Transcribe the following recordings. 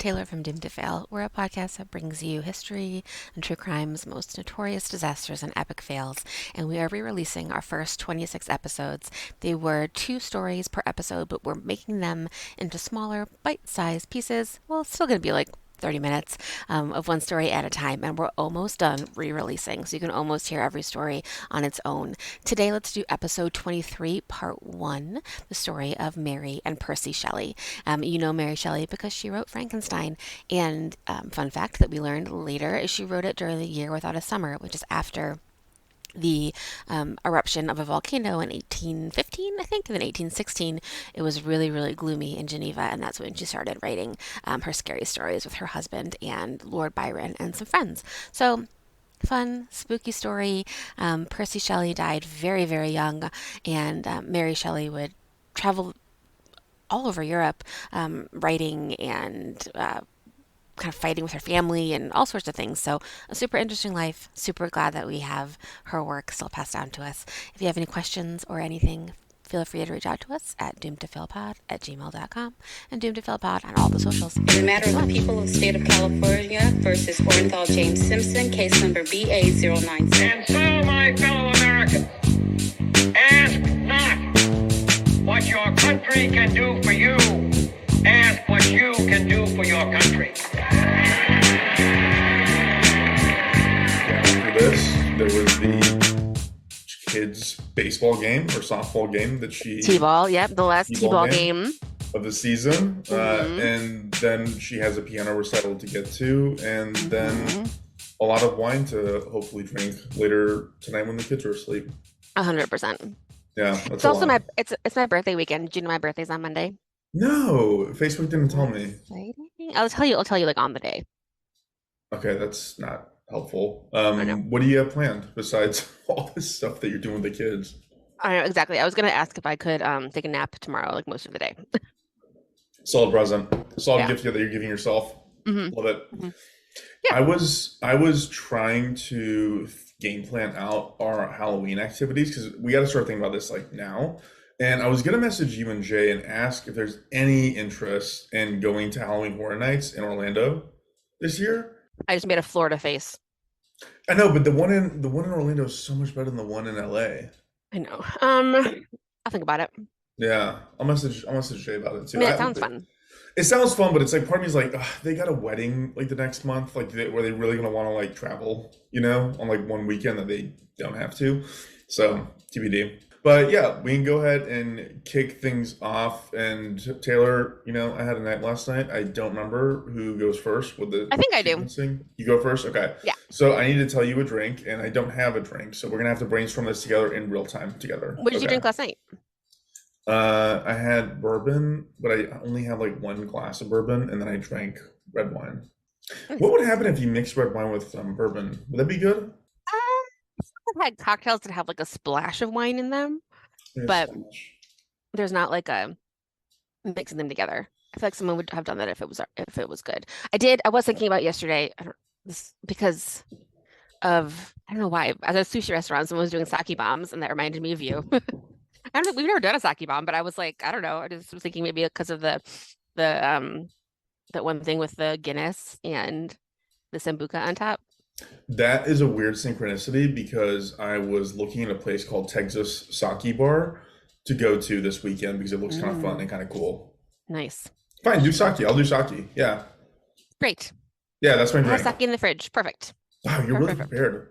Taylor from Doom to Fail. We're a podcast that brings you history and true crime's most notorious disasters and epic fails, and we are re-releasing our first 26 episodes. They were 2 stories per episode, but we're making them into smaller, bite-sized pieces. Well, it's still going to be like 30 minutes of one story at a time, and we're almost done re-releasing, so you can almost hear every story on its own. Today, let's do episode 23, part 1, the story of Mary and Percy Shelley. You know Mary Shelley because she wrote Frankenstein, and fun fact that we learned later is she wrote it during the year without a summer, which is after the eruption of a volcano in 1815, I think, and then 1816, it was really, really gloomy in Geneva, and that's when she started writing her scary stories with her husband and Lord Byron and some friends. So, fun, spooky story. Percy Shelley died very, very young, and Mary Shelley would travel all over Europe, writing and kind of fighting with her family and all sorts of things. So a super interesting life. Super glad that we have her work still passed down to us. If you have any questions or anything, feel free to reach out to us at doomtofailpod@gmail.com and doomtofailpod on all the socials. In the matter of the people of the state of California versus Orenthal James Simpson, case number BA096. And so, my fellow Americans, ask not what your country can do for you. Ask what you can do for your country. After this, there was the kids' baseball game or softball game that she... T-ball, yep, the last T-ball game of the season. And then she has a piano recital to get to, and then a lot of wine to hopefully drink later tonight when the kids are asleep. 100%. Yeah, that's It's a also lot. it's my birthday weekend. Do you know my birthday's on Monday? No, Facebook didn't tell me. Exciting. I'll tell you like on the day. Okay, that's not helpful. I know. What do you have planned besides all this stuff that you're doing with the kids? I know, exactly. I was gonna ask if I could take a nap tomorrow, like most of the day. Solid present. Solid Yeah. gift that you're giving yourself. Love it. Yeah. I was trying to game plan out our Halloween activities because we got to start thinking about this like now. And I was gonna message you and Jay and ask if there's any interest in going to Halloween Horror Nights in Orlando this year. I just made a Florida face. I know, but the one in Orlando is so much better than the one in LA. I know. I'll think about it. Yeah, I'll message Jay about it too. I mean, it sounds fun. It sounds fun, but it's like part of me is like, ugh, they got a wedding like the next month, like where they really gonna want to like travel, on like one weekend that they don't have to. So TBD. But yeah, we can go ahead and kick things off. And Taylor, I had a night last night. I don't remember who goes first with the. I think I do. sequencing. You go first, okay? Yeah. So I need to tell you a drink, and I don't have a drink, so we're gonna have to brainstorm this together in real time together. What did you Okay. drink last night? I had bourbon, but I only had like one glass of bourbon, and then I drank red wine. Nice. What would happen if you mixed red wine with bourbon? Would that be good? I've had cocktails that have like a splash of wine in them, There's but so much. there's not like a mixing them together. I feel like someone would have done that if it was good. I was thinking about yesterday, because of, I don't know why. At a sushi restaurant, someone was doing sake bombs, and that reminded me of you. I don't know, we've never done a sake bomb, but I was like, I don't know. I just was thinking maybe because of the that one thing with the Guinness and the sambuca on top. That is a weird synchronicity because I was looking at a place called Texas Sake Bar to go to this weekend because it looks kind of fun and kind of cool. Nice. Fine, do sake. I'll do sake. Yeah. Great. Yeah, that's my I have drink. sake in the fridge. Perfect. Wow, you're really Perfect. prepared.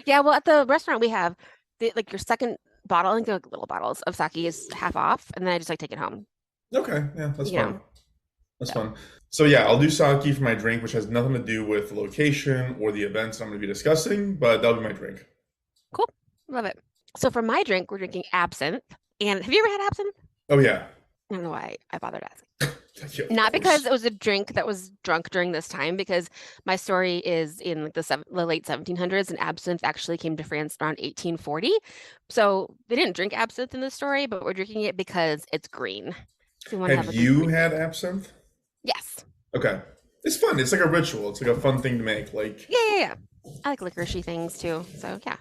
Yeah, well, at the restaurant we have like your second bottle, I think they're like little bottles of sake is half off, and then I just like take it home. Okay, yeah, that's You fun. know. That's fun. So yeah, I'll do sake for my drink, which has nothing to do with the location or the events I'm going to be discussing, but that'll be my drink. Cool. Love it. So for my drink, we're drinking absinthe. And have you ever had absinthe? Oh yeah. I don't know why I bothered asking. Yeah, of Not course. because it was a drink that was drunk during this time, because my story is in like the late 1700s, and absinthe actually came to France around 1840. So they didn't drink absinthe in this story, but we're drinking it because it's green. So we want to Have like, you green- had absinthe? Yes. Okay. It's fun. It's like a ritual. It's like a fun thing to make. Like Yeah. I like licoricey things too. So yeah.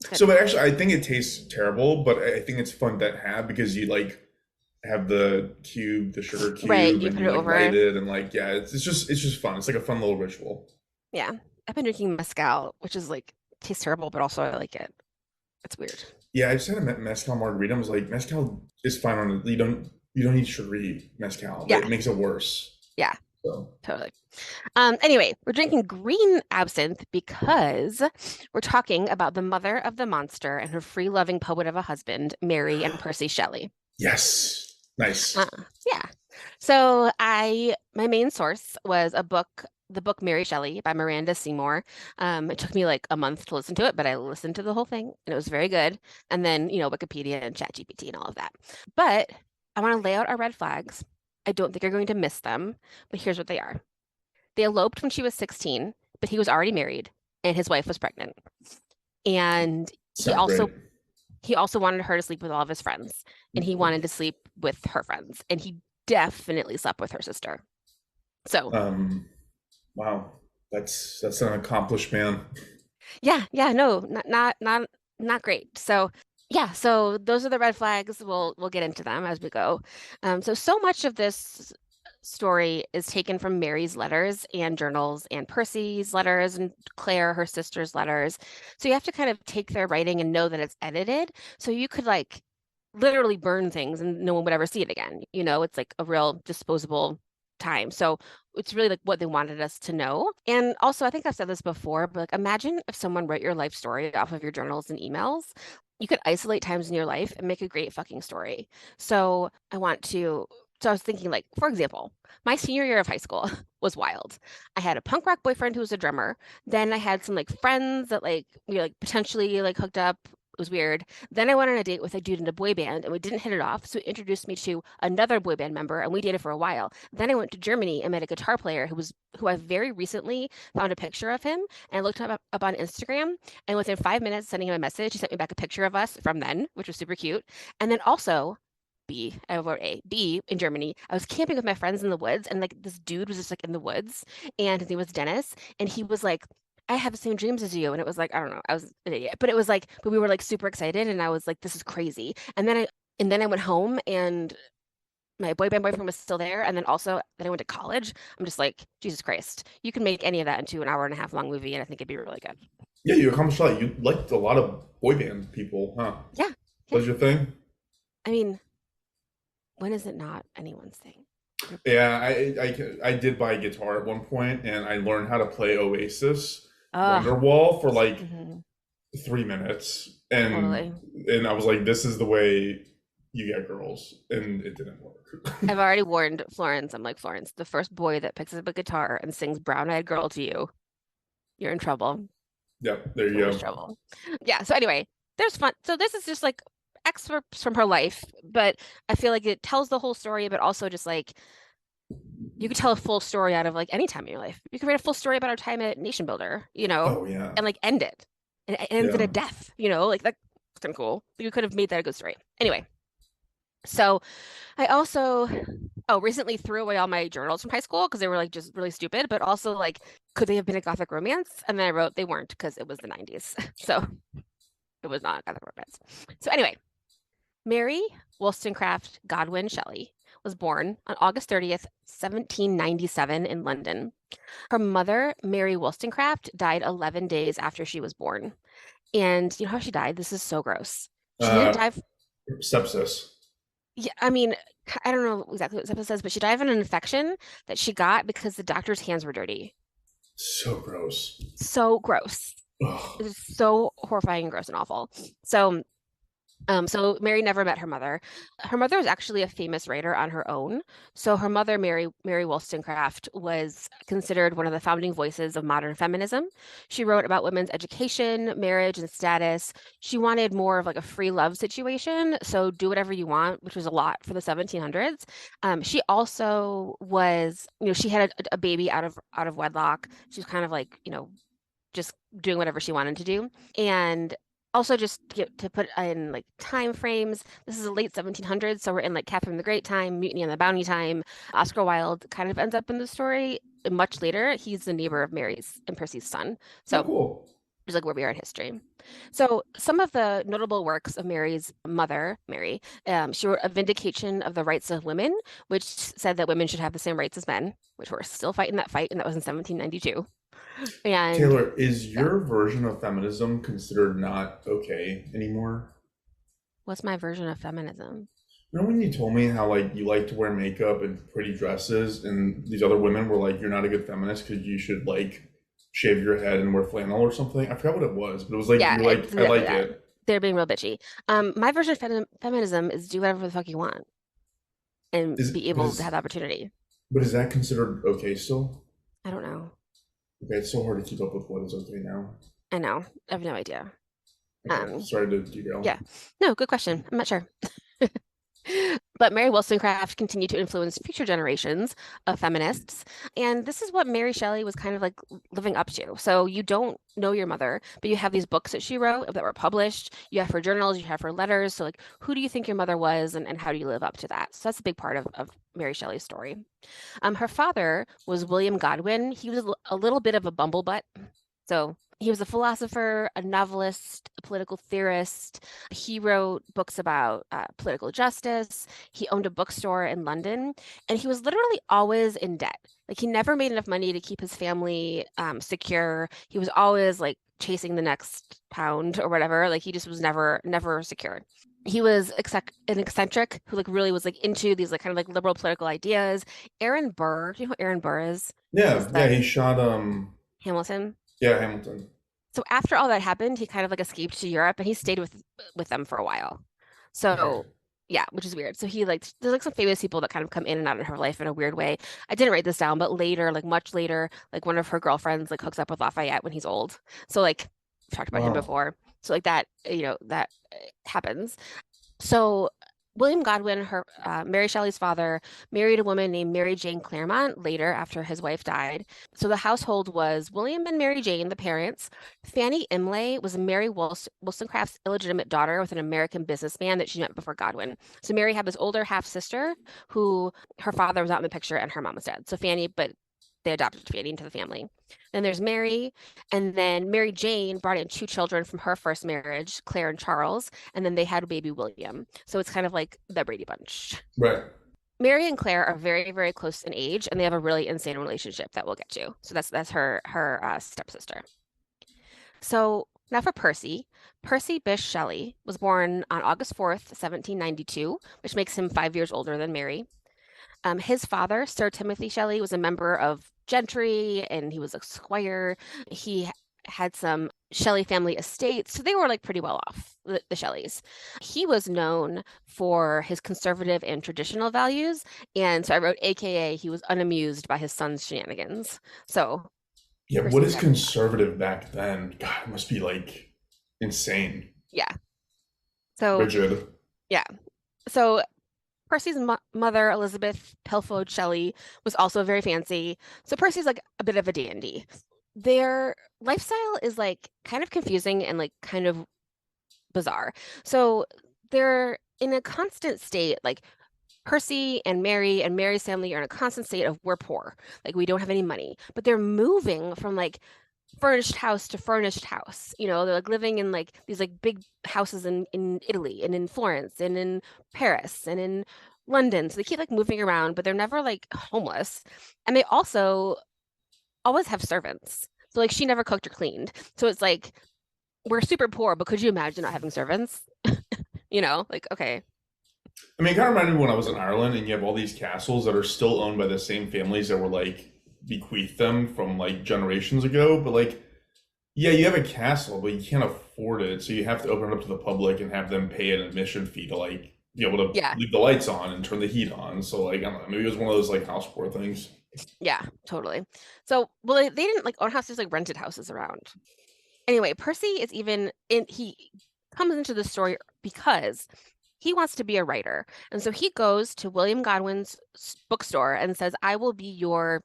Good. so, but actually, I think it tastes terrible, but I think it's fun to have because you like have the sugar Right, cube, you and put you it like light over. it, and like yeah, it's just fun. It's like a fun little ritual. Yeah. I've been drinking mezcal, which is like tastes terrible, but also I like it. It's weird. Yeah, I just had a mezcal margarita. I was like, mezcal is fine on it. You don't need sugary mezcal. Yeah, It makes it worse. yeah, So totally. Anyway, we're drinking green absinthe because we're talking about the mother of the monster and her free-loving poet of a husband, Mary and Percy Shelley. yes, Uh, nice. yeah. So my main source was the book Mary Shelley by Miranda Seymour. It took me like a month to listen to it, but I listened to the whole thing and it was very good. And then, Wikipedia and ChatGPT and all of that. But I want to lay out our red flags. I don't think you're going to miss them, but here's what they are. They eloped when she was 16, but he was already married and his wife was pregnant. And It's not great. he also wanted her to sleep with all of his friends, and he wanted to sleep with her friends, and he definitely slept with her sister. So, Um, wow, that's an accomplished man. yeah, yeah, no, not great. So, yeah, so those are the red flags. We'll get into them as we go. So much of this story is taken from Mary's letters and journals and Percy's letters and Claire, her sister's letters. So you have to kind of take their writing and know that it's edited. So you could like literally burn things and no one would ever see it again. It's like a real disposable time. So it's really like what they wanted us to know. And also, I think I've said this before, but like imagine if someone wrote your life story off of your journals and emails. You could isolate times in your life and make a great fucking story. So I was thinking, like, for example, my senior year of high school was wild. I had a punk rock boyfriend who was a drummer. Then I had some like friends that like we like potentially like hooked up. It was weird. Then I went on a date with a dude in a boy band and we didn't hit it off. So he introduced me to another boy band member and we dated for a while. Then I went to Germany and met a guitar player who I very recently found a picture of him and I looked him up on Instagram. And within 5 minutes sending him a message, he sent me back a picture of us from then, which was super cute. And then also I wrote B in Germany. I was camping with my friends in the woods, and like this dude was just like in the woods, and his name was Dennis, and he was like, I have the same dreams as you. And it was like, I don't know, I was an idiot. But it was like, but we were like super excited, and I was like, this is crazy. And then I went home and my boyfriend was still there. And then I went to college. I'm just like, Jesus Christ. You can make any of that into an hour and a half long movie, and I think it'd be really good. Yeah, you accomplished a lot. You liked a lot of boy band people, huh? Yeah. That Yeah. was your thing? I mean, when is it not anyone's thing? Yeah, I did buy a guitar at one point, and I learned how to play Oasis Oh, Wonderwall for like mhm, 3 minutes, and totally. I was like, this is the way you get girls, and it didn't work. I've already warned Florence. I'm like, Florence, the first boy that picks up a guitar and sings Brown Eyed Girl to you, you're in trouble. Yep, there you So much go. trouble. Yeah. So anyway, there's fun. So this is just like excerpts from her life, but I feel like it tells the whole story, but also just like you could tell a full story out of like any time in your life. You could write a full story about our time at Nation Builder, Oh yeah, and like end it. And it ends in yeah. a death, like that's kind of cool. You could have made that a good story. Anyway, so I also recently threw away all my journals from high school because they were like just really stupid, but also like could they have been a Gothic romance? And then I wrote they weren't because it was the 90s. So it was not a Gothic romance. So anyway, Mary Wollstonecraft Godwin Shelley was born on August 30th, 1797 in London. Her mother, Mary Wollstonecraft, died 11 days after she was born. And you know how she died? This is so gross. She didn't Uh, die sepsis. Yeah, I mean, I don't know exactly what Zeppa says, but she died of an infection that she got because the doctor's hands were dirty. So gross. So gross. It Ugh. was so horrifying and gross and awful. So Mary never met her mother. Her mother was actually a famous writer on her own. So her mother, Mary Wollstonecraft, was considered one of the founding voices of modern feminism. She wrote about women's education, marriage, and status. She wanted more of like a free love situation. So do whatever you want, which was a lot for the 1700s. She also was, she had a baby out of wedlock. She was kind of like, just doing whatever she wanted to do. And also just to put in like time frames, this is the late 1700s, so we're in like Catherine the Great time, Mutiny on the Bounty time. Oscar Wilde kind of ends up in the story much later. He's the neighbor of Mary's and Percy's son. Oh, So cool. is like where we are in history. So some of the notable works of Mary's mother, Mary, she wrote A Vindication of the Rights of Women, which said that women should have the same rights as men, which we're still fighting that fight, and that was in 1792. And Taylor, is yeah, your version of feminism considered not okay anymore? what's my version of feminism? Remember when you told me how like you like to wear makeup and pretty dresses, and these other women were like, "You're not a good feminist because you should like shave your head and wear flannel or something." I forgot what it was, but it was like Yeah, you're it's like, "I exactly like that. it." They're being real bitchy. My version of feminism is do whatever the fuck you want and Is be able to have the opportunity. but is that considered okay still? I don't know. Okay, it's so hard to keep up with what is okay now. I know. I have no idea. Okay, Um, sorry to derail. yeah. No, good question. I'm not sure. But Mary Wollstonecraft continued to influence future generations of feminists. And this is what Mary Shelley was kind of like living up to. So you don't know your mother, but you have these books that she wrote that were published. You have her journals, you have her letters. So, like, who do you think your mother was, and how do you live up to that? So that's a big part of Mary Shelley's story. Her father was William Godwin. He was a little bit of a bumblebutt. So he was a philosopher, a novelist, a political theorist. He wrote books about political justice. He owned a bookstore in London, and he was literally always in debt. Like he never made enough money to keep his family secure. He was always like chasing the next pound or whatever. Like he just was never secure. He was an eccentric who like really was like into these like kind of like liberal political ideas. Aaron Burr, do you know who Aaron Burr is? He's Yeah, yeah, the he shot Hamilton. yeah, Hamilton. So after all that happened, he kind of like escaped to Europe and he stayed with them for a while. Okay. So yeah, which is weird. So he like there's like some famous people that kind of come in and out of her life in a weird way. I didn't write this down, but later, like much later, like one of her girlfriends like hooks up with Lafayette when he's old. So like I've talked about him Wow. before. So like that, that happens. So William Godwin, Mary Shelley's father, married a woman named Mary Jane Clairmont later after his wife died. So the household was William and Mary Jane, the parents. Fanny Imlay was Mary Wollstonecraft's illegitimate daughter with an American businessman that she met before Godwin. So Mary had this older half sister who her father was not in the picture and her mom was dead. So Fanny, but they adopted Fanny into the family. Then there's Mary, and then Mary Jane brought in two children from her first marriage, Claire and Charles, and then they had a baby William. So it's kind of like the Brady Bunch. Right. Mary and Claire are very, very close in age, and they have a really insane relationship that we'll get to. So that's her stepsister. So now for Percy. Percy Bysshe Shelley was born on August 4th, 1792, which makes him 5 years older than Mary. His father, Sir Timothy Shelley, was a member of gentry and he was a squire. He had some Shelley family estates, so they were like pretty well off, the Shelleys. He was known for his conservative and traditional values, and so I wrote AKA he was unamused by his son's shenanigans. So Yeah, what Percy is had him. conservative back then? God, it must be like insane. Yeah. So Rigid. yeah. So Percy's mother, Elizabeth Pelford Shelley, was also very fancy. So Percy's like a bit of a dandy. Their lifestyle is like kind of confusing and like kind of bizarre. So they're in a constant state, like Percy and Mary's family are in a constant state of we're poor, like we don't have any money, but they're moving from like furnished house to furnished house. They're like living in like these like big houses in Italy and in Florence and in Paris and in London. So they keep like moving around, but they're never like homeless. And they also always have servants. So like she never cooked or cleaned. So it's like we're super poor, but could you imagine not having servants? Like okay. I mean, it kind of reminded me when I was in Ireland, and you have all these castles that are still owned by the same families that were like bequeathed them from like generations ago. But like, yeah, you have a castle, but you can't afford it, so you have to open it up to the public and have them pay an admission fee to like be able to Yeah. leave the lights on and turn the heat on. So like, I don't know, maybe it was one of those like house poor things. Yeah, totally. So, well, they didn't like own houses, like rented houses around. Anyway, Percy is he comes into the story because he wants to be a writer. And so he goes to William Godwin's bookstore and says, I will be your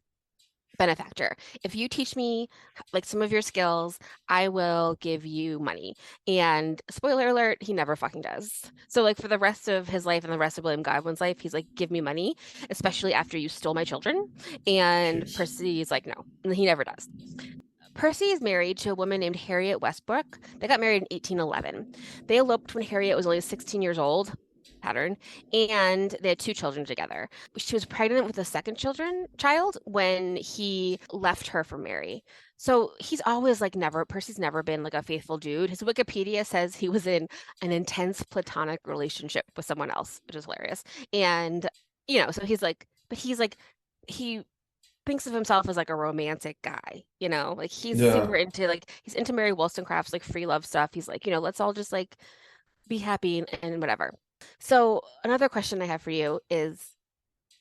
benefactor. If you teach me like some of your skills, I will give you money. And spoiler alert, he never fucking does. So like for the rest of his life and the rest of William Godwin's life, he's like, give me money, especially after you stole my children. And Jeez. Percy's like, no, and he never does. Percy is married to a woman named Harriet Westbrook. They got married in 1811. They eloped when Harriet was only 16 years old, pattern, and they had two children together. She was pregnant with a second child when he left her for Mary. So he's always like Percy's never been like a faithful dude. His Wikipedia says he was in an intense platonic relationship with someone else, which is hilarious. And, so he thinks of himself as like a romantic guy, like he's Yeah. super into he's into Mary Wollstonecraft's like free love stuff. He's like, let's all just like be happy and whatever. So another question I have for you is,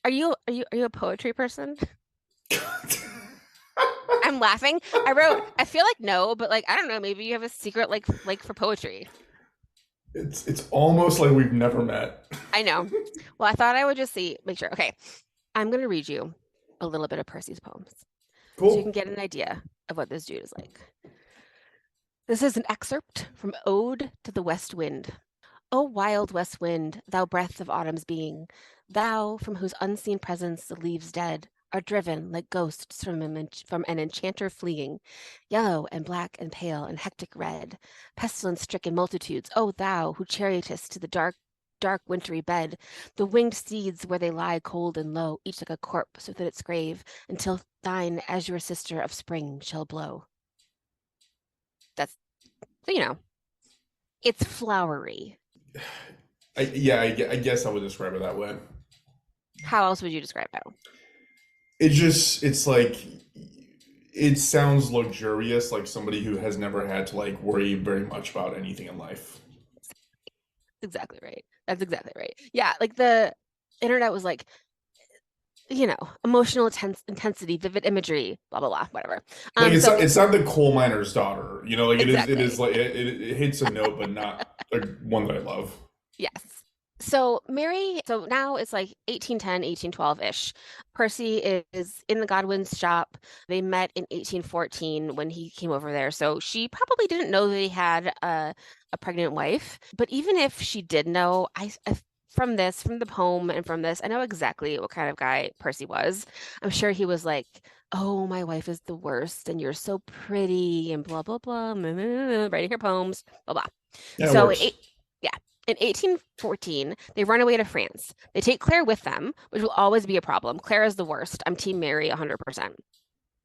are you a poetry person? I'm laughing. I feel like no, but like I don't know, maybe you have a secret like for poetry. It's almost like we've never met. I know. Well, I thought I would just make sure. Okay. I'm gonna read you a little bit of Percy's poems so you can Cool. get an idea of what this dude is like. This is an excerpt from Ode to the West Wind. O wild west wind, thou breath of autumn's being, thou from whose unseen presence the leaves dead are driven like ghosts from an enchanter fleeing, yellow and black and pale and hectic red, pestilence-stricken multitudes, O thou who chariotest to the dark wintry bed, the winged steeds where they lie cold and low, each like a corpse within its grave, until thine azure sister of spring shall blow. That's, it's flowery. I guess I would describe it that way. How else would you describe it? It's like it sounds luxurious, like somebody who has never had to like worry very much about anything in life. Exactly right. That's exactly right. Yeah, like the internet was like, emotional intensity, vivid imagery, blah blah blah, whatever. Like So it's not the coal miner's daughter, like it is exactly. like it hits a note, but not like one that I love. Yes. So now it's like 1810, 1812-ish. Percy is in the Godwin's shop. They met in 1814 when he came over there. So she probably didn't know that he had a pregnant wife. But even if she did know, from the poem and from this, I know exactly what kind of guy Percy was. I'm sure he was like, oh, my wife is the worst, and you're so pretty, and blah, blah, blah, writing her poems, blah, blah. Yeah, it So works. yeah, in 1814, they run away to France. They take Claire with them, which will always be a problem. Claire is the worst. I'm Team Mary 100%.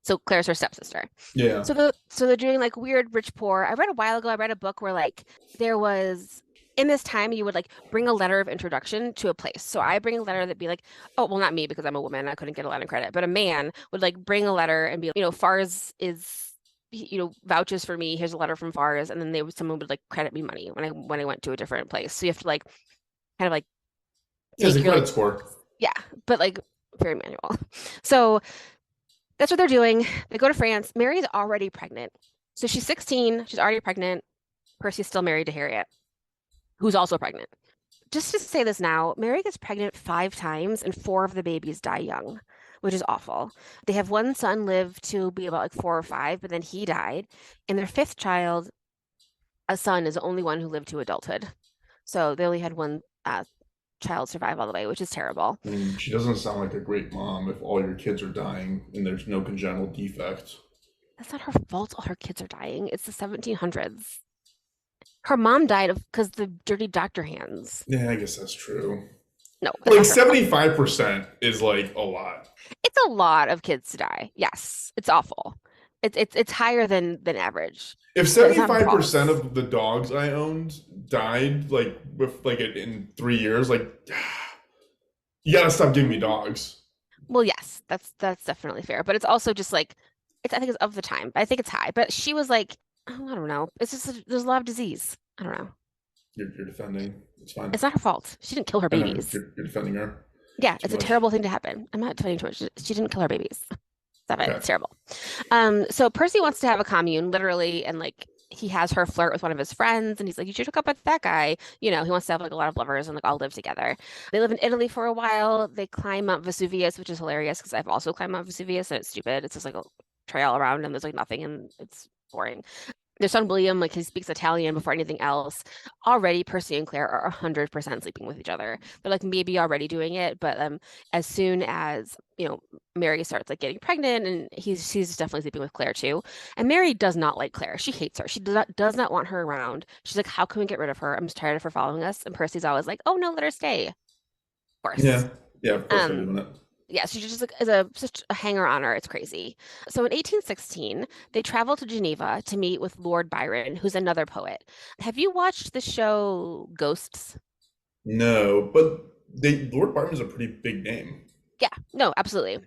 So Claire's her stepsister. Yeah. So they're doing like weird rich poor. I read a while ago, I read a book where like there was in this time you would like bring a letter of introduction to a place. So I bring a letter that'd be like, oh, well, not me because I'm a woman, I couldn't get a lot of credit, but a man would like bring a letter and be, Fars is vouches for me. Here's a letter from Fars, and then someone would like credit me money when I went to a different place. So you have to like kind of like It's take a your credit like score. yeah, but like very manual. So that's what they're doing. They go to France. Mary's already pregnant. So she's 16. She's already pregnant. Percy's still married to Harriet, who's also pregnant. Just to say this now, Mary gets pregnant 5 times and 4 of the babies die young, which is awful. They have one son live to be about like 4 or 5, but then he died. And their 5th child, a son, is the only one who lived to adulthood. So they only had one child survive all the way, which is terrible. I mean, she doesn't sound like a great mom if all your kids are dying and there's no congenital defect. That's not her fault. All her kids are dying. It's the 1700s. Her mom died because the dirty doctor hands. Yeah, I guess that's true. No, Like that's not her fault. 75% is like a lot. It's a lot of kids to die. Yes, it's awful. It's higher than average. If But it's not her fault. 75% of the dogs I owned died like with like in 3 years, like you gotta stop giving me dogs. Well, yes, that's definitely fair. But it's also just like I think it's of the time. I think it's high. But she was like, oh, I don't know. It's just there's a lot of disease. I don't know. You're defending. It's fine. It's not her fault. She didn't kill her I know babies. you're defending her. Yeah, Too it's a much. terrible thing to happen. I'm not defending too much. She didn't kill her babies. Stop it. Okay. It's terrible. So Percy wants to have a commune, literally, and like he has her flirt with one of his friends, and he's like, you should hook up with that guy. He wants to have like a lot of lovers and like all live together. They live in Italy for a while. They climb Mount Vesuvius, which is hilarious because I've also climbed Mount Vesuvius and it's stupid. It's just like a trail around and there's like nothing and it's boring. Their son William, like he speaks Italian before anything else. Already, Percy and Claire are 100% sleeping with each other. They're like maybe already doing it, but as soon as Mary starts like getting pregnant, and she's definitely sleeping with Claire too. And Mary does not like Claire. She hates her. She does not want her around. She's like, how can we get rid of her? I'm just tired of her following us. And Percy's always like, oh no, let her stay. Of course. Yeah. Yeah, of course they're Um, doing it. yeah, she just like is a such a hanger on her. It's crazy. So in 1816, they travel to Geneva to meet with Lord Byron, who's another poet. Have you watched the show Ghosts? No, but Lord Byron's a pretty big name. Yeah, no, absolutely.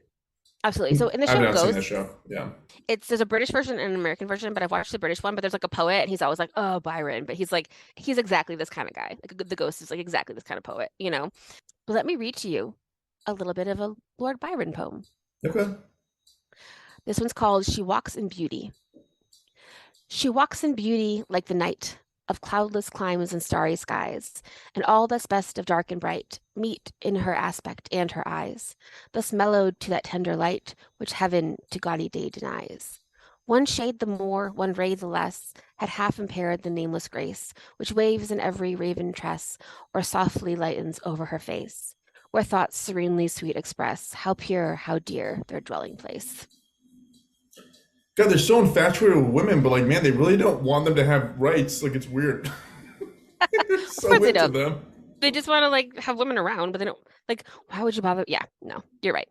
Absolutely. So in the I've show not seen that Ghosts, show. Yeah. there's a British version and an American version, but I've watched the British one, but there's like a poet and he's always like, "Oh, Byron." But he's exactly this kind of guy. Like the ghost is like exactly this kind of poet. But let me read to you a little bit of a Lord Byron poem. Okay. This one's called She Walks in Beauty. She walks in beauty like the night of cloudless climes and starry skies, and all that's best of dark and bright meet in her aspect and her eyes, thus mellowed to that tender light which heaven to gaudy day denies. One shade the more, one ray the less, had half impaired the nameless grace which waves in every raven tress, or softly lightens over her face, where thoughts serenely sweet express how pure, how dear their dwelling place. God, they're so infatuated with women, but like, man, they really don't want them to have rights. Like, it's weird. They're Of course so they into don't. them. They just want to like have women around, but they don't like, why would you bother? Yeah, no, you're right.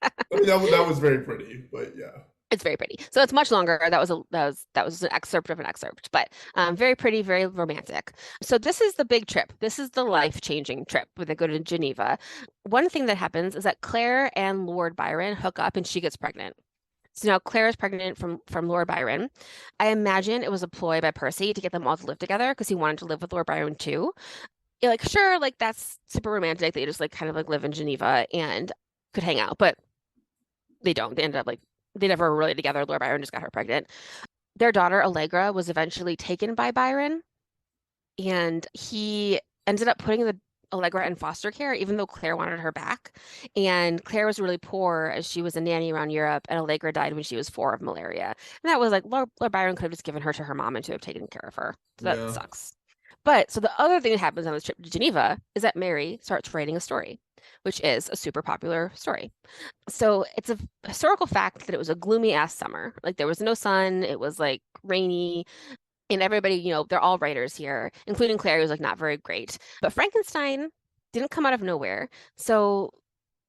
I mean, that was very pretty, but yeah. It's very pretty. So it's much longer. That was an excerpt of an excerpt, but very pretty, very romantic. So this is the big trip. This is the life-changing trip when they go to Geneva. One thing that happens is that Claire and Lord Byron hook up and she gets pregnant. So now Claire is pregnant from Lord Byron. I imagine it was a ploy by Percy to get them all to live together because he wanted to live with Lord Byron too. You're like, sure, like that's super romantic. They just like kind of like live in Geneva and could hang out, but they don't. They ended up like they never were really together. Lord Byron just got her pregnant. Their daughter Allegra was eventually taken by Byron, and he ended up putting the Allegra in foster care, even though Claire wanted her back. And Claire was really poor as she was a nanny around Europe, and Allegra died when she was 4 of malaria. And that was like Lord Byron could have just given her to her mom and to have taken care of her. So that Yeah. sucks. But so the other thing that happens on this trip to Geneva is that Mary starts writing a story, which is a super popular story. So it's a historical fact that it was a gloomy ass summer. Like there was no sun, it was like rainy, and everybody, they're all writers here, including Claire, who's like not very great. But Frankenstein didn't come out of nowhere. So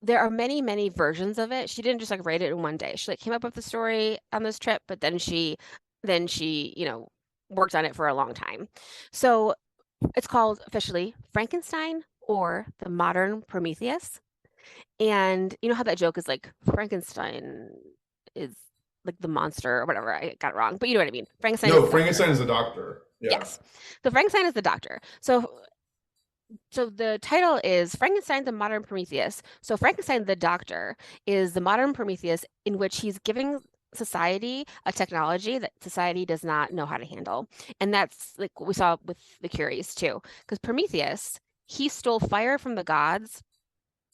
there are many, many versions of it. She didn't just like write it in one day. She like came up with the story on this trip, but then she worked on it for a long time. So it's called officially Frankenstein or the Modern Prometheus. And you know how that joke is like Frankenstein is like the monster or whatever. I got it wrong, but you know what I mean. Frankenstein is No, the doctor. Frankenstein is a doctor. Yeah. Yes. So Frankenstein is the doctor. So the title is Frankenstein the Modern Prometheus. So Frankenstein the doctor is the modern Prometheus in which he's giving society a technology that society does not know how to handle. And that's like what we saw with the Curies too. Because Prometheus, he stole fire from the gods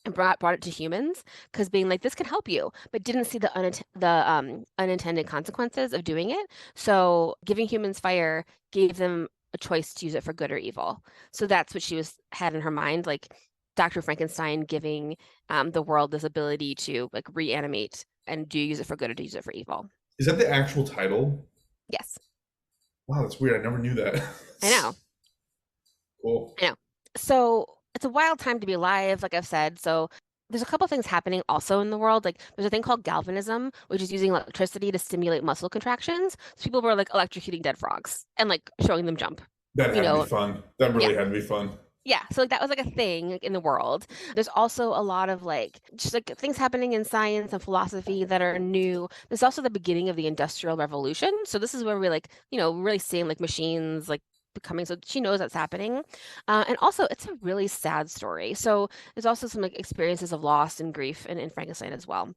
and brought it to humans because being like this can help you, but didn't see the unintended consequences of doing it. So giving humans fire gave them a choice to use it for good or evil. So that's what she had in her mind, like Dr. Frankenstein giving the world this ability to like reanimate, and do you use it for good or do you use it for evil? Is that the actual title? Yes, Wow, that's weird. I never knew that. I know. Cool. I know. So it's a wild time to be alive, like I've said. So there's a couple things happening also in the world. Like there's a thing called galvanism, which is using electricity to stimulate muscle contractions. So people were like electrocuting dead frogs and like showing them jump. That You had to know, be fun. That really yeah. had to be fun. Yeah, so like that was like a thing in the world. There's also a lot of like just like things happening in science and philosophy that are new. There's also the beginning of the Industrial Revolution. So this is where we like, really seeing like machines like becoming, so she knows that's happening. And also it's a really sad story. So there's also some like experiences of loss and grief in Frankenstein as well.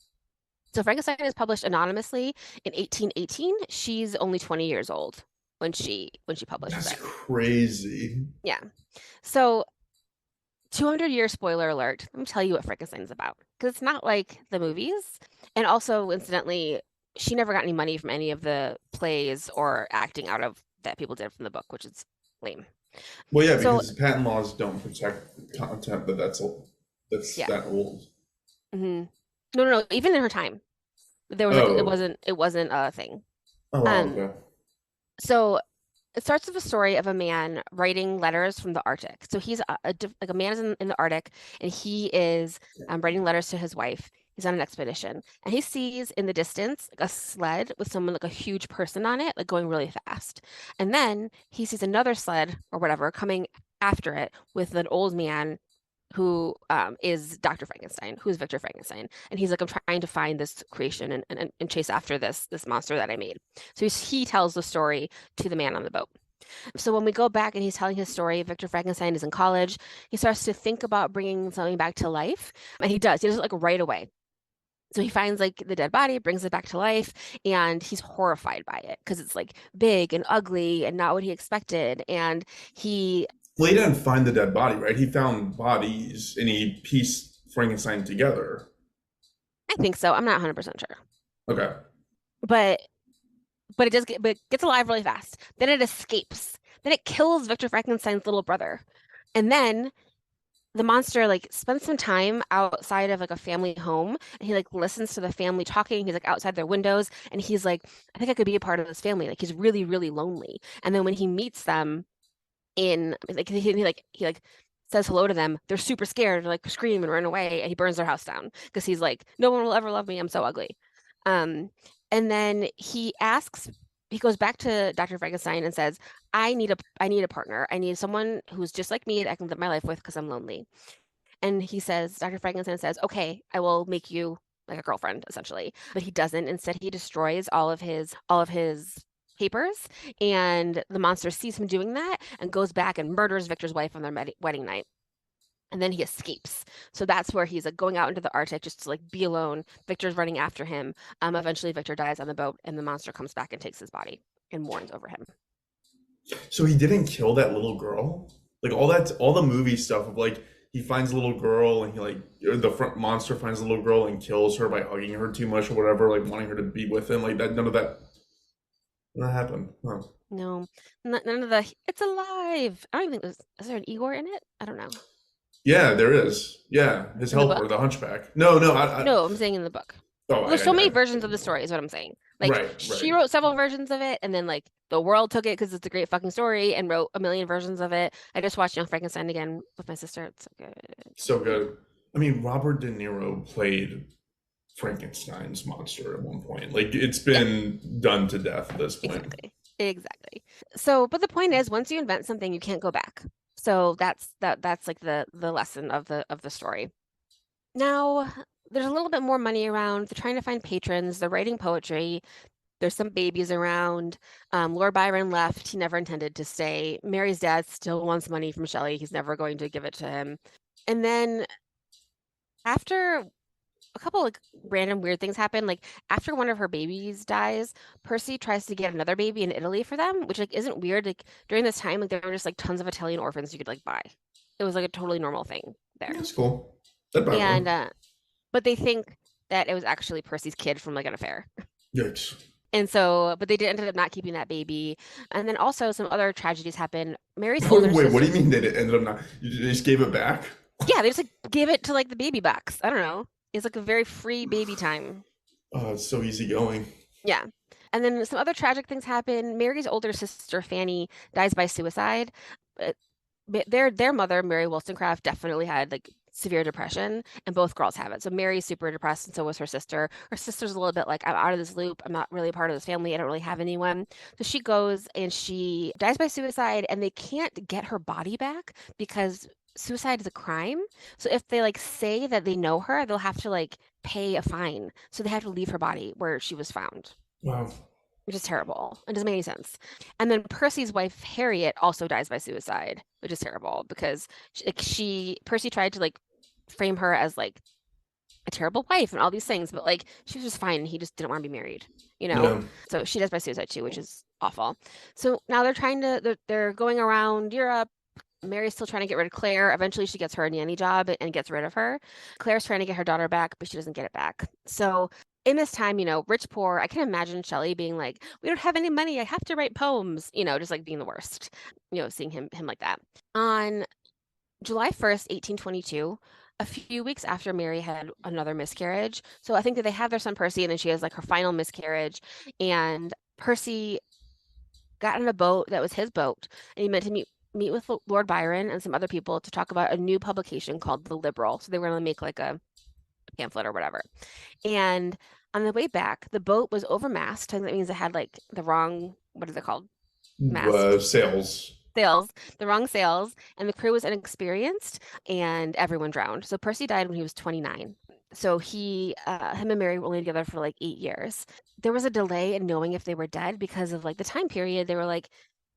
So Frankenstein is published anonymously in 1818. She's only 20 years old when she publishes That's it. crazy. Yeah. So 200-year spoiler alert. Let me tell you what Frankenstein is about because it's not like the movies. And also, incidentally, she never got any money from any of the plays or acting out of that people did from the book, which is lame. Well, yeah, So because patent laws don't protect content that's yeah. that old. No, no, no. Even in her time, there was like Oh, it wasn't a thing. oh, wow, Um, okay. so it starts with a story of a man writing letters from the Arctic. So he's like a man is in the Arctic, and he is writing letters to his wife. He's on an expedition, and he sees in the distance like a sled with someone like a huge person on it, like going really fast. And then he sees another sled or whatever coming after it with an old man who is Dr. Frankenstein, who is Victor Frankenstein. And he's like, I'm trying to find this creation and chase after this monster that I made. So he tells the story to the man on the boat. So when we go back and he's telling his story, Victor Frankenstein is in college. He starts to think about bringing something back to life, and he does. He does it like right away. So he finds like the dead body, brings it back to life, and he's horrified by it because it's like big and ugly and not what he expected. And he, Well, he didn't find the dead body, right? He found bodies and he pieced Frankenstein together. I think so. I'm not 100% sure, Okay. but but it gets alive really fast. Then it escapes. Then it kills Victor Frankenstein's little brother, and then the monster like spends some time outside of like a family home, and he like listens to the family talking. He's like outside their windows, and he's like, I think I could be a part of this family. Like he's really, really lonely. And then when he meets them in like he like says hello to them, they're super scared, like scream and run away, and he burns their house down because he's like, no one will ever love me. I'm so ugly. Um, and then he goes back to Dr. Frankenstein and says, I need a partner. I need someone who's just like me that I can live my life with because I'm lonely. And he says, Dr. Frankenstein says, okay, I will make you like a girlfriend, essentially. But he doesn't. Instead, he destroys all of his papers, and the monster sees him doing that and goes back and murders Victor's wife on their wedding night. And then he escapes. So that's where he's like going out into the Arctic just to like be alone. Victor's running after him. Eventually Victor dies on the boat, and the monster comes back and takes his body and mourns over him. So he didn't kill that little girl? Like all the movie stuff of like he finds a little girl and he like or the front monster finds a little girl and kills her by hugging her too much or whatever, like wanting her to be with him. Like that none of that happened. Huh. No, none of the it's alive. I don't even think is there an Igor in it? I don't know. Yeah, there is. Yeah, his In the helper, book? the hunchback. No, no, No, I'm saying in the book. oh, Well, there's so many versions of the story, is what I'm saying. Like right, she right. wrote several versions of it, and then like the world took it because it's a great fucking story and wrote a million versions of it. I just watched Young Frankenstein again with my sister. It's so good. So good. I mean, Robert De Niro played Frankenstein's monster at one point. Like it's Yeah, been done to death at this point. exactly. Exactly. So, but the point is, once you invent something, you can't go back. So that's like the lesson of the story. Now, there's a little bit more money around. They're trying to find patrons. They're writing poetry. There's some babies around. Lord Byron left. He never intended to stay. Mary's dad still wants money from Shelley. He's never going to give it to him. And then after a couple like random weird things happen, like after one of her babies dies, Percy tries to get another baby in Italy for them, which like isn't weird. Like during this time, like there were just like tons of Italian orphans you could like buy. It was like a totally normal thing there. That's cool. That bad And one. but they think that it was actually Percy's kid from like an affair. Yikes. And so, but they did ended up not keeping that baby. And then also some other tragedies happen. Mary's Wait, older wait, what do sister, you mean they ended up not? You just gave it back? yeah, they just like gave it to like the baby box. I don't know. It's like a very free baby time. Oh, it's so easy going. Yeah. And then some other tragic things happen. Mary's older sister, Fanny, dies by suicide. But their mother, Mary Wollstonecraft, definitely had like severe depression, and both girls have it. So Mary's super depressed, and so was her sister. Her sister's a little bit like, I'm out of this loop. I'm not really a part of this family. I don't really have anyone. So she goes and she dies by suicide, and they can't get her body back because suicide is a crime. So if they like say that they know her, they'll have to like pay a fine. So they have to leave her body where she was found, Wow. which is terrible. It doesn't make any sense. And then Percy's wife, Harriet, also dies by suicide, which is terrible because Percy tried to like frame her as like a terrible wife and all these things, but like she was just fine. And he just didn't want to be married, you know? Yeah. So she dies by suicide too, which is awful. So now they're going around Europe. Mary's still trying to get rid of Claire. Eventually, she gets her a nanny job and gets rid of her. Claire's trying to get her daughter back, but she doesn't get it back. So in this time, rich, poor, I can imagine Shelley being like, we don't have any money. I have to write poems, just like being the worst, seeing him like that. On July 1st, 1822, a few weeks after Mary had another miscarriage. So I think that they have their son Percy, and then she has like her final miscarriage. And Percy got in a boat that was his boat, and he meant to meet with Lord Byron and some other people to talk about a new publication called The Liberal. So they were going to make like a pamphlet or whatever. And on the way back, the boat was overmast. I think that means it had like the wrong, what is it called? Mast. Sails. Sails, the wrong sails, and the crew was inexperienced, and everyone drowned. So Percy died when he was 29. So him and Mary were only together for like 8 years. There was a delay in knowing if they were dead because of like the time period. They were like,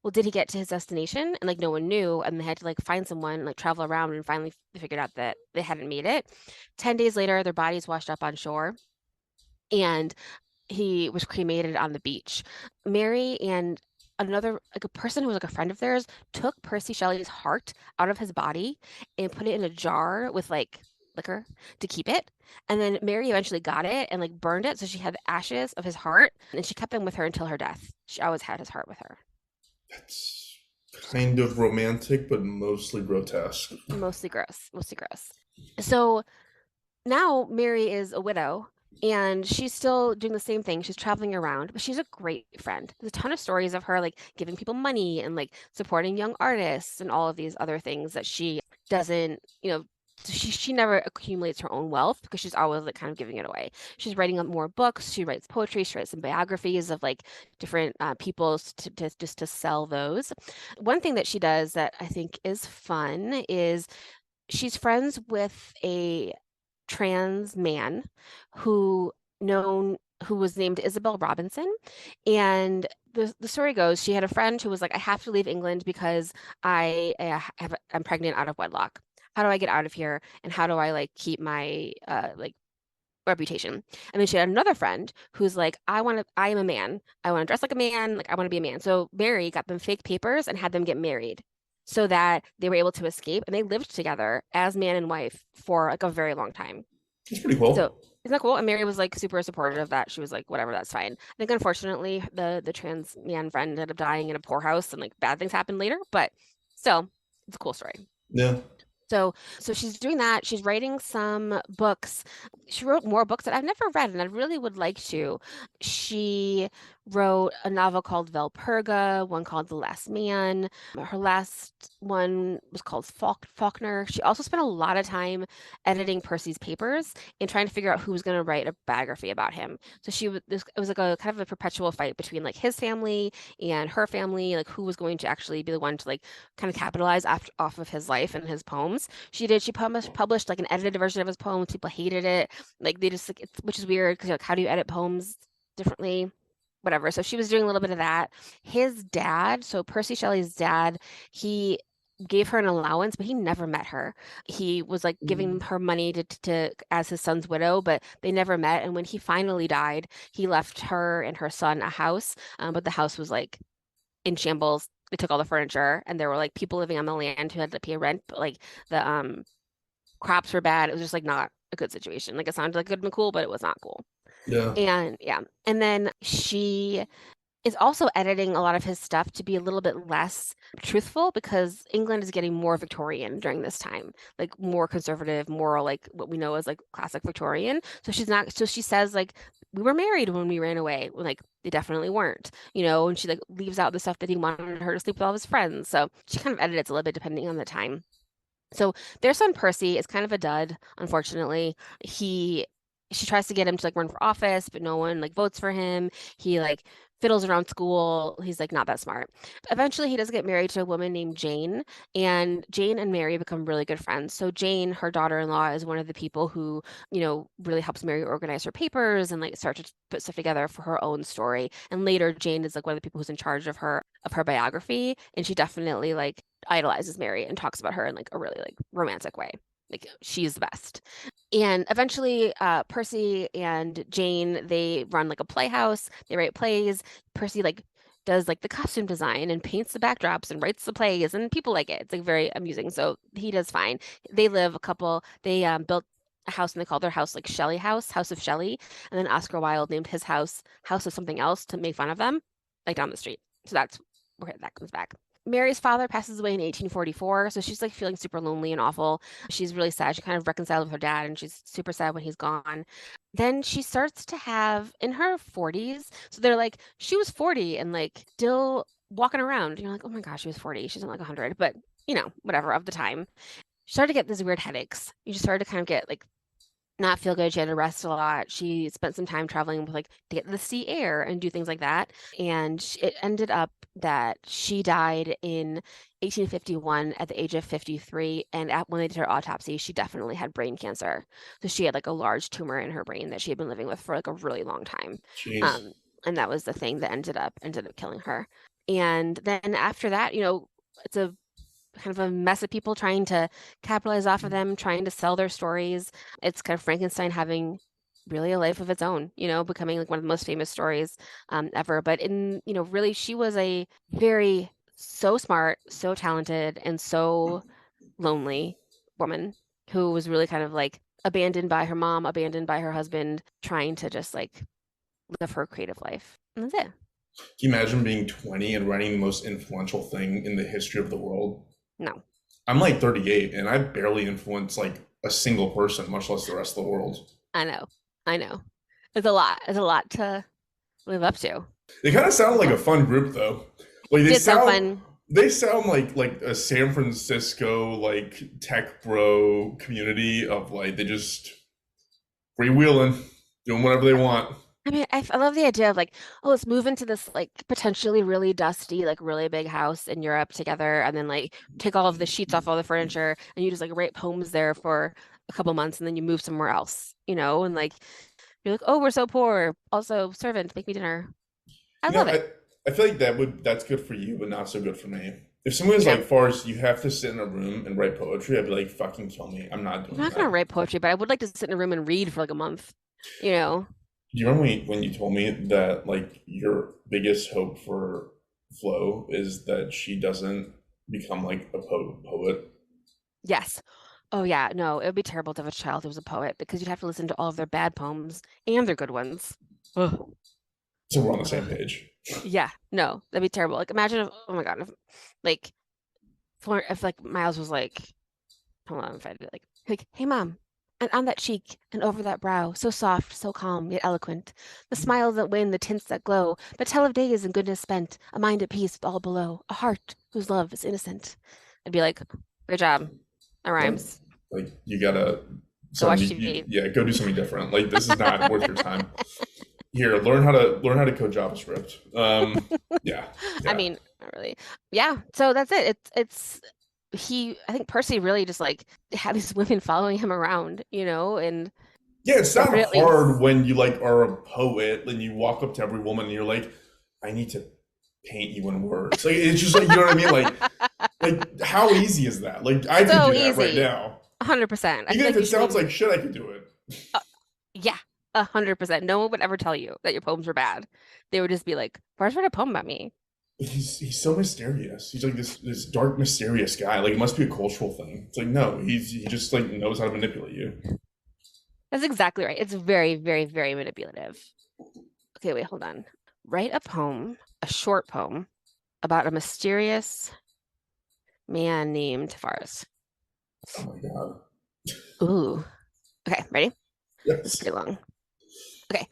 well, did he get to his destination? And like no one knew, and they had to like find someone and like travel around, and finally they figured out that they hadn't made it. 10 days later, their bodies washed up on shore, and he was cremated on the beach. Mary and another, like a person who was like a friend of theirs, took Percy Shelley's heart out of his body and put it in a jar with like liquor to keep it. And then Mary eventually got it and like burned it. So she had the ashes of his heart, and she kept them with her until her death. She always had his heart with her. That's kind of romantic, but mostly grotesque. Mostly gross, mostly gross. So now Mary is a widow, and she's still doing the same thing. She's traveling around, but she's a great friend. There's a ton of stories of her like giving people money and like supporting young artists and all of these other things that she doesn't, she never accumulates her own wealth because she's always like kind of giving it away. She's writing up more books. She writes poetry. She writes some biographies of like different people to just to sell those. One thing that she does that I think is fun is she's friends with a trans man who was named Isabel Robinson. And the story goes, she had a friend who was like, I have to leave England because I'm pregnant out of wedlock. How do I get out of here? And how do I like keep my like reputation? And then she had another friend who's like, I am a man. I want to dress like a man. Like I want to be a man. So Mary got them fake papers and had them get married so that they were able to escape, and they lived together as man and wife for like a very long time. It's pretty cool. So isn't that cool? And Mary was like super supportive of that. She was like, whatever, that's fine. I think unfortunately the trans man friend ended up dying in a poorhouse, and like bad things happened later, but still, it's a cool story. Yeah. So she's doing that. She's writing some books. She wrote more books that I've never read, and I really would like to. She wrote a novel called Valperga, one called The Last Man. Her last one was called Faulkner. She also spent a lot of time editing Percy's papers and trying to figure out who was going to write a biography about him. So it was like a kind of a perpetual fight between like his family and her family, like who was going to actually be the one to like kind of capitalize off of his life and his poems. She published like an edited version of his poems. People hated it. Like they just like, which is weird because like how do you edit poems differently? Whatever. So she was doing a little bit of that. His dad, so Percy Shelley's dad, he gave her an allowance, but he never met her. He was like giving her money to as his son's widow, but they never met. And when he finally died, he left her and her son a house, but the house was like in shambles. They took all the furniture, and there were like people living on the land who had to pay rent, but like the crops were bad. It was just like not a good situation. Like it sounded like it would have been cool, but it was not cool. Yeah. And yeah. And then she is also editing a lot of his stuff to be a little bit less truthful because England is getting more Victorian during this time, like more conservative, more like what we know as like classic Victorian. So she says like, we were married when we ran away. Like they definitely weren't, and she like leaves out the stuff that he wanted her to sleep with all his friends. So she kind of edits a little bit depending on the time. So their son Percy is kind of a dud, unfortunately. She tries to get him to like run for office, but no one like votes for him. He like fiddles around school. He's like not that smart. Eventually, he does get married to a woman named Jane, and Jane and Mary become really good friends. So Jane, her daughter-in-law, is one of the people who, really helps Mary organize her papers and like start to put stuff together for her own story. And later, Jane is like one of the people who's in charge of her biography, and she definitely like idolizes Mary and talks about her in like a really like romantic way. Like she's the best. And eventually, Percy and Jane, they run like a playhouse. They write plays. Percy like does like the costume design and paints the backdrops and writes the plays, and people like it. It's like very amusing. So he does fine. They built a house, and they called their house like Shelley House, House of Shelley. And then Oscar Wilde named his house House of something else to make fun of them, like down the street. So that's where that comes back. Mary's father passes away in 1844, so she's like feeling super lonely and awful. She's really sad. She kind of reconciled with her dad, and she's super sad when he's gone. Then she starts to have in her 40s, so they're like, she was 40 and like still walking around. You're like, oh my gosh, she was 40. She's not like 100, but whatever of the time. She started to get these weird headaches. You just started to kind of get like not feel good. She had to rest a lot. She spent some time traveling with like to get the sea air and do things like that. And it ended up that she died in 1851 at the age of 53. And when they did her autopsy, she definitely had brain cancer. So she had like a large tumor in her brain that she had been living with for like a really long time. Jeez. And that was the thing that ended up killing her. And then after that, it's a kind of a mess of people trying to capitalize off of them, trying to sell their stories. It's kind of Frankenstein having really a life of its own, becoming like one of the most famous stories ever. But really, she was a very so smart, so talented, and so lonely woman who was really kind of like abandoned by her mom, abandoned by her husband, trying to just like live her creative life. And that's it. Can you imagine being 20 and writing the most influential thing in the history of the world? No. I'm like 38 and I barely influence like a single person, much less the rest of the world. I know. It's a lot. It's a lot to live up to. They kind of sound like a fun group though. Like It's so fun. they sound like a San Francisco like tech bro community of like they just freewheeling, doing whatever they want. I mean, I love the idea of like, oh, let's move into this like potentially really dusty, like really big house in Europe together, and then like take all of the sheets off all the furniture, and you just like write poems there for a couple months, and then you move somewhere else, and like you're like, oh, we're so poor. Also, servant, make me dinner. I love it. I feel like that's good for you, but not so good for me. If someone was Yeah. like, far as you have to sit in a room and write poetry, I'd be like, fucking kill me. I'm not I'm doing not gonna that. write poetry, but I would like to sit in a room and read for like a month, you know? Do you remember when you told me that like your biggest hope for Flo is that she doesn't become like a poet? Yes. Oh yeah, no, it would be terrible to have a child who was a poet because you'd have to listen to all of their bad poems and their good ones. Ugh. So we're on the same Ugh. page. Yeah, no, that'd be terrible. Like imagine if, oh my God, like if like Miles was like, hold on, if I did like, hey mom, and on that cheek and over that brow, so soft, so calm, yet eloquent, the smiles that win, the tints that glow, but tell of days and goodness spent, a mind at peace with all below, a heart whose love is innocent. I'd be like, good job, that Like, rhymes. like you gotta Go watch something TV. yeah, go do something different. Like this is not worth your time. Here, learn how to code JavaScript. Yeah, I yeah. mean, not really. Yeah, so that's it. I think Percy really just like had these women following him around, and Yeah, it's not appropriately. hard when you like are a poet and you walk up to every woman and you're like, I need to paint you in words. Like it's just like you know what I mean? Like how easy is that? Like I could So do that right easy. now. 100%. I Even feel if like it sounds like shit, I could do it. yeah, 100%. No one would ever tell you that your poems were bad. They would just be like, "Bars wrote a poem about me." He's so mysterious. He's like this dark, mysterious guy. Like it must be a cultural thing. It's like no, he just like knows how to manipulate you. That's exactly right. It's very, very, very manipulative. Okay, wait, hold on. Write a poem, a short poem, about a mysterious man named Faris. Oh my god. Ooh. Okay, ready? This is Yes. pretty long. Okay.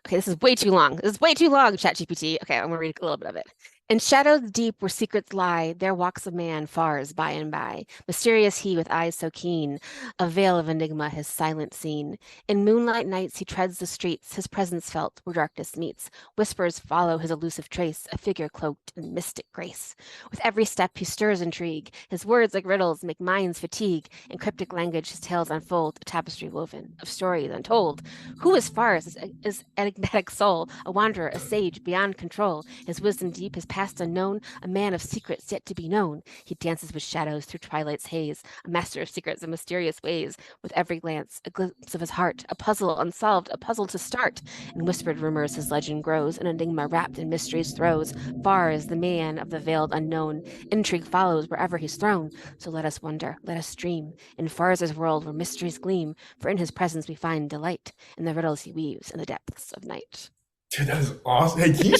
Okay, this is way too long. This is way too long, ChatGPT. Okay, I'm gonna read a little bit of it. In shadows deep where secrets lie, there walks a man far as by and by. Mysterious he with eyes so keen, a veil of enigma his silent scene. In moonlight nights he treads the streets, his presence felt where darkness meets. Whispers follow his elusive trace, a figure cloaked in mystic grace. With every step he stirs intrigue, his words like riddles make minds fatigue. In cryptic language his tales unfold, a tapestry woven of stories untold. Who is Faris, his enigmatic soul, a wanderer, a sage beyond control, his wisdom deep, his past unknown, a man of secrets yet to be known. He dances with shadows through twilight's haze, a master of secrets and mysterious ways. With every glance, a glimpse of his heart, a puzzle unsolved, a puzzle to start. In whispered rumors his legend grows, an enigma wrapped in mystery's throes. Far is the man of the veiled unknown. Intrigue follows wherever he's thrown. So let us wonder, let us dream, in far is his world where mysteries gleam, for in his presence we find delight, in the riddles he weaves in the depths of night. Dude, that is awesome. Hey, can you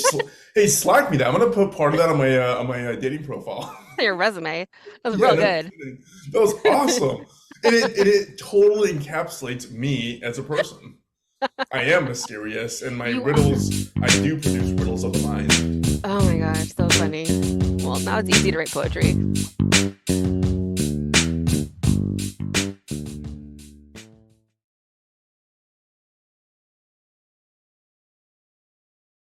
hey, Slack me that? I'm gonna put part of that on my dating profile. Your resume. That was Yeah, real no good. kidding. That was awesome. And it totally encapsulates me as a person. I am mysterious, and my riddles, I do produce riddles of the mind. Oh my gosh, so funny. Well, now it's easy to write poetry.